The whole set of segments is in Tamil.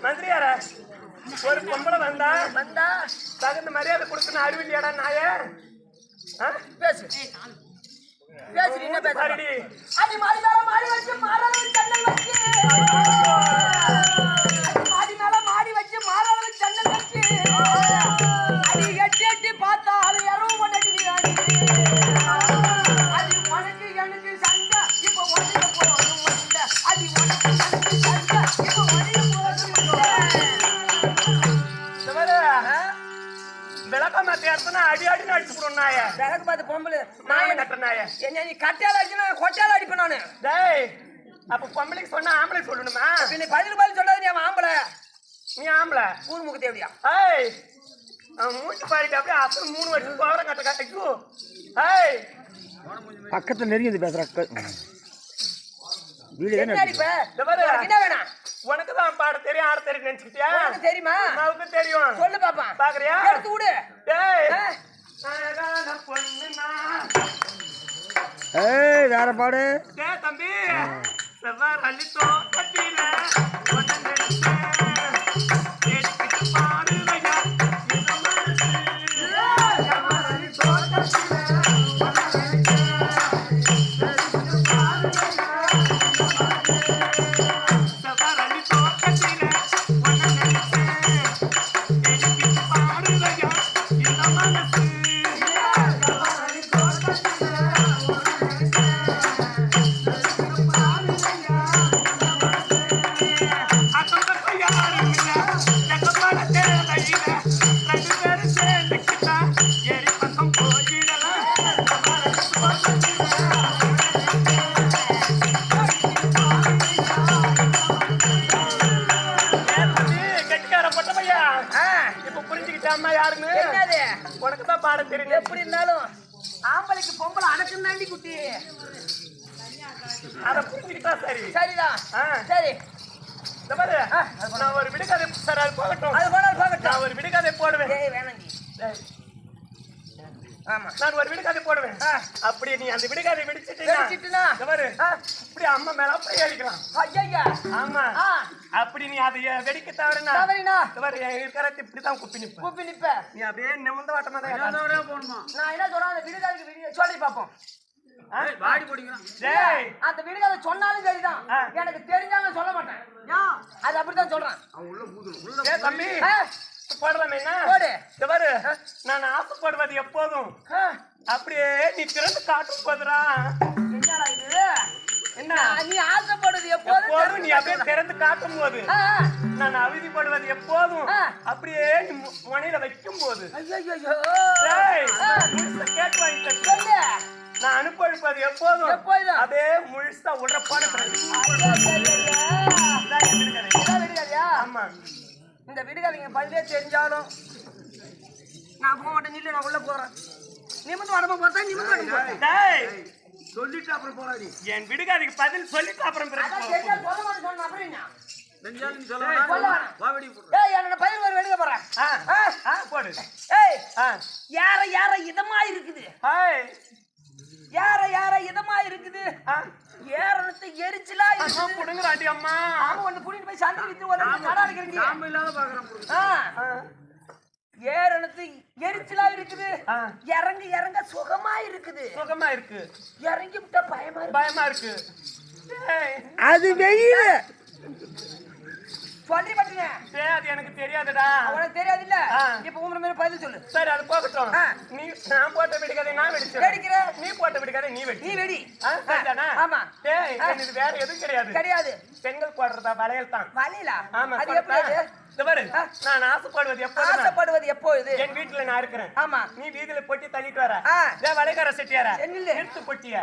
மந்திரியார ஒரு பொம்பளை வந்தா தகுந்த மரியாதை கொடுக்கணும் அறிவில்லையாடா நாய பேசு பேசுறீ என்ன பேசுறடி அடி மாடி மேல மாடி வச்சு மாறளவு சன்னல் வச்சு மாடி மேல மாடி வச்சு மாறளவு சன்னல் வச்சு அடி எட்டி பார்த்தால் யாரும் ஒண்ணடி அடி உனக்கு எனக்கு சண்டை இப்ப ஒண்ணு போறோம் சண்டை அடி உனக்கு எனக்கு சண்டை இப்ப ஒண்ணு விளக்க மாத்தி எடுத்தா அடி அடி அடிச்சுடும் நாய விளக்கு பார்த்து பொம்பளை நாய நட்ட நாய என்ன நீ கட்டையால அடிச்சுனா கொட்டையால அடிப்பேன் நானு டேய் அப்ப பொம்பளைக்கு சொன்னா ஆம்பளை சொல்லணுமா நீ பதில் சொல்லாத நீ ஆம்பளை நீ ஆம்பளை ஊர் முக்கு தேவையா ஏய் அவன் மூச்சு பாடிட்டு அப்படியே அப்புறம் 3 வருஷம் கோவரம் கட்ட கட்டிக்கு ஏய் பக்கத்துல நெருங்கி பேசுற வீடு என்ன அடிப்ப என்ன வேணாம் உனக்கு தான் பாட தெரியும் ஆட தெரியும் நினைச்சிட்டியா உனக்கு தெரியுமா நமக்கு தெரியும் சொல்லு பாப்பா பாக்குறியா எடுத்து விடு டேய் அழகான பொண்ணுனா ஏய் வேற பாடு டேய் தம்பி செவ்வாய் அள்ளித்தோ கட்டில ஒண்ணு எடுத்து பாரு வையா இந்த மனசு செவ்வாய் அள்ளித்தோ கட்டில Come on. அம்மா யாருன்னு என்னது உனக்கு தான் பாட தெரியும். எப்படி இருந்தாலும் ஆம்பளைக்கு பொம்பளை அடக்கம் தாண்டி குட்டி. அத புரிஞ்சுக்கிட்டா சரி. சரிதான். சரி இந்த பாரு நான் ஒரு விடுகதை சார் அது போகட்டும். அது போனால் போகட்டும். நான் ஒரு விடுகதை போடுவேன். ஏய் வேணாண்டி. ஆமா நான் ஒரு விடுகதை போடுவேன். அப்படி நீ அந்த விடுகதை வெடிச்சிட்டுனா இந்த பாரு அப்படி அம்மா மேல அப்படியே அடிக்கலாம். ஐயா ஆமா அப்படி நீ அதை வெடிக்க தவறினா இந்த பாரு இருக்கிறது இப்படிதான் குப்பி நிப்ப நீ அப்படியே நிமிர்ந்த வாட்டமா தான் போகணுமா. நான் என்ன சொல்றேன் அந்த விடுகதைக்கு சொல்லி பார்ப்போம். வாடி போடுங்க. அந்த விடுகதை சொன்னாலும் சரிதான் எனக்கு தெரிஞ்சாலும் சொல்ல மாட்டேன். அது அப்படித்தான் சொல்றேன். தம்பி போடலாமே என்ன இந்த பாரு நான் ஆசைப்படுவது எப்போதும் அப்படியே நீ திறந்து காட்டும் போதுரா. என்னடா இது என்ன நீ ஆசைப்படுவது எப்போதும் நீ அப்படியே திறந்து காட்டும் போது நான் அவதிப்படுவது எப்போதும் அப்படியே நீ முனையில வைக்கும் போது கேட்டு வாங்கிட்ட நான் அனுப்பழிப்பது எப்போதும் அதே முழுசா உடப்பான ஆமா. இந்த விடுகதைங்க பதிலே தெரிஞ்சாலும் நான் போக மாட்டேன். இல்லை நான் உள்ள போறேன். நிமிந்து வரமா பார்த்தா நிமிந்து சொல்லிட்டு அப்புறம் போறாரு. என் விடுகதைக்கு பதில் சொல்லிட்டு அப்புறம் சொல்ல மாட்டேன் சொன்ன அப்புறம் என்ன என்னோட பயிர் ஒரு வெடுக்க போறேன் போடு. ஏய் யார யார இதமா இருக்குது. யார யார இதமா இருக்குது. ஏறனத்தை எரிச்சலா புடுங்கறாடி அம்மா. ஆமா ஒன்னு புடிட்டு போய் சந்தை வித்து ஒரு கடை அடிக்கிறீங்க. நாம இல்லாத பாக்குறோம். ஏறனத்து எரிச்சலா இருக்குது. இறங்க இறங்க சுகமா இருக்குது. சுகமா இருக்கு. இறங்கி விட்டா பயமா இருக்கு. அது வெயில் சொல்லி பட்டுங்க. அது எனக்கு தெரியாதுடா. உனக்கு தெரியாது இல்ல. இப்ப உங்க மேல பதில் சொல்லு. சரி அது போகட்டும். நீ நான் போட்ட விடுகதை நான் வெடிக்கிறேன். நீ போட்ட விடுகதை நீ வெடி. சரிதானா? ஆமா. டேய் இது வேற எதுவும் கிடையாது. பெண்கள் போடுறதா வளையல் தான். வளையலா? ஆமா. அது எப்படி? இந்த பாரு நான் ஆசைப்படுவது எப்போது என் வீட்டுல நான் இருக்கிறேன். ஆமா நீ வீதியில பொட்டி தள்ளிட்டு வர வளைகார செட்டியார எடுத்து பொட்டிய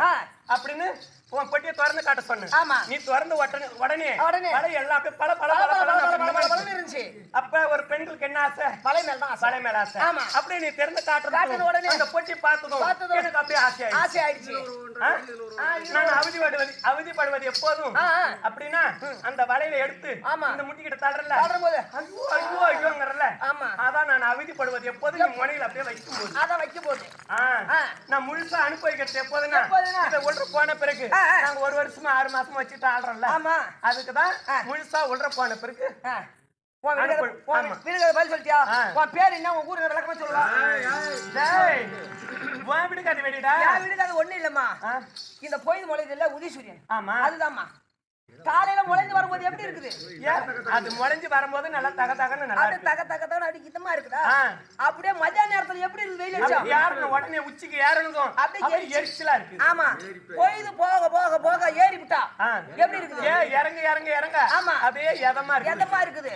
அப்படின்னு உன் பொட்டியை திறந்து காட்ட சொன்ன. ஆமா நீ திறந்து உடனே வலை எல்லாம் அப்படியே பல பல இருந்துச்சு. அப்ப ஒரு பெண்களுக்கு என்ன ஆசை? வலை மேல ஆசை. அப்படியே நீ திறந்து காட்டுறது உடனே அந்த பொட்டி பார்த்ததும் எனக்கு அப்படியே ஆசை ஆயிடுச்சு. நான் அவதிப்படுவது எப்போதும் அப்படின்னா அந்த வலையில எடுத்து இந்த முட்டிக்கிட்ட தள்ளுறல ஐயோங்கறல அதான் நான் அவதிப்படுவது எப்போது நீ முனையில அப்படியே வைக்கும் போது நான் முழுசா அனுபவிக்கிறது எப்போதுன்னா இதை ஒன்று போன பிறகு நாங்க ஒரு வருஷமா 6 மாசமா வச்சுட்டு ஆடுறோம்ல அதுக்குதான் முழுசா உள்ள போன பிறகு பதில் சொல்லிட்டியா? உன் பேர் என்ன? உன் ஊரு விளக்கமா சொல்லலாம். விடுகாது வெடிடா. விடுகாது ஒண்ணு இல்லம்மா. இந்த பொய்து முளைது இல்ல உதயசூரியன். ஆமா அதுதான்மா. காலையில முளைந்து வரும்போது எப்படி இருக்குது? அது முளைஞ்சு வரும்போது நல்லா தகதகன்னு நல்லா தகதகன்னு அடி இதமா இருக்குதா? அப்படியே மதியான நேரத்துல எப்படி இருக்கு? வெயில் அடிச்சா யாருன்னு உடனே உச்சிக்கு ஏறணும் அப்படியே எரிச்சலா இருக்கு. ஆமா பொய்து போக போக போக ஏறி விட்டா எப்படி இருக்குது? இறங்க ஆமா அப்படியே எதமா இருக்குது.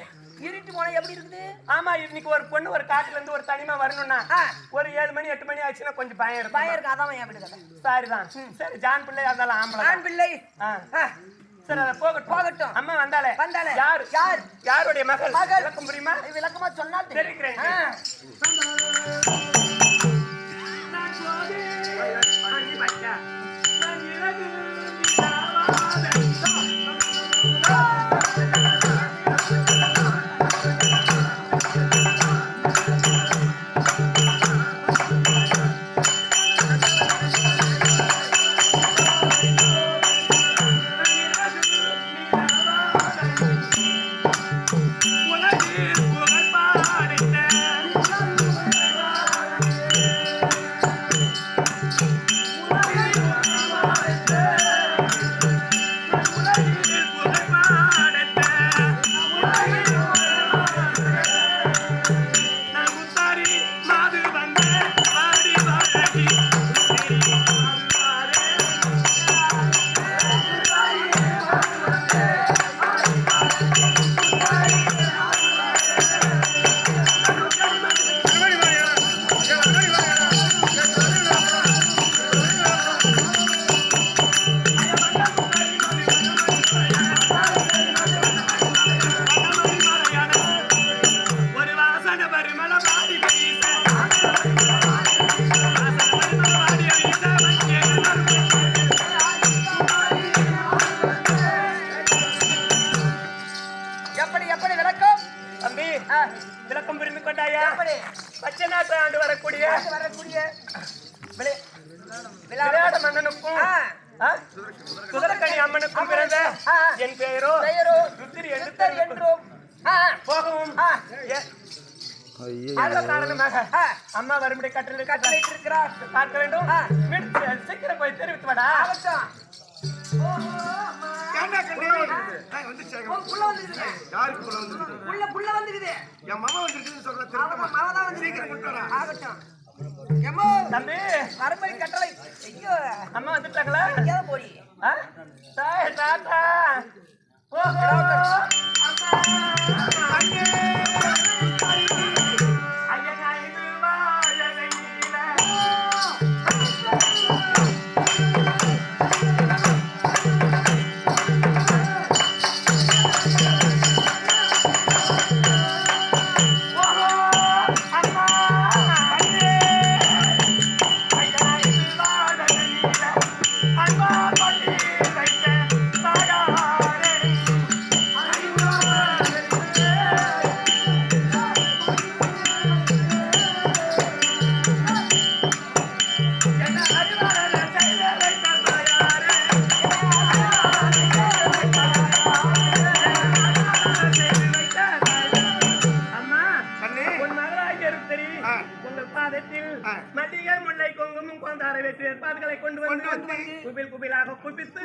இருட்டு போனா எப்படி இருக்குது? ஆமா இன்னைக்கு ஒரு பொண்ணு ஒரு காட்டுல இருந்து ஒரு தனிமா வரணும்னா ஒரு 7 மணி 8 மணி ஆச்சுன்னா கொஞ்சம் பயம் இருக்கு. அதான் என் வீடு கதை. சரிதான். சரி ஜான் பிள்ளை இருந்தாலும் ஆம்பளை பிள்ளை. சரி அத போகட்டும். அம்மா வந்தாலே யாருடைய மகள் விளக்கம் புரியுமா? விளக்கமா சொன்னா தெரிவிக்கிறேன். வரக்கூடிய விளையாட மன்னனுக்கும் குதிரக்கணி அம்மனுக்கும் பிறந்த என் பெயரோ ருத்திரி என்றும் போகவும் காரணமாக அம்மா வரும்படி கட்டளை இருக்கிறார். பார்க்க வேண்டும். சீக்கிரம் போய் தெரிவித்து வாடா. தம்பி மறுபடி கட்டளை. ஐயோ அம்மா வந்துட்டாங்களா? போய் தாத்தா மல்லிகை முல்லை குங்குமம் கொண்டாட வெற்றி ஏற்பாடுகளை கொண்டு வந்து குபில் குபிலாக குபித்து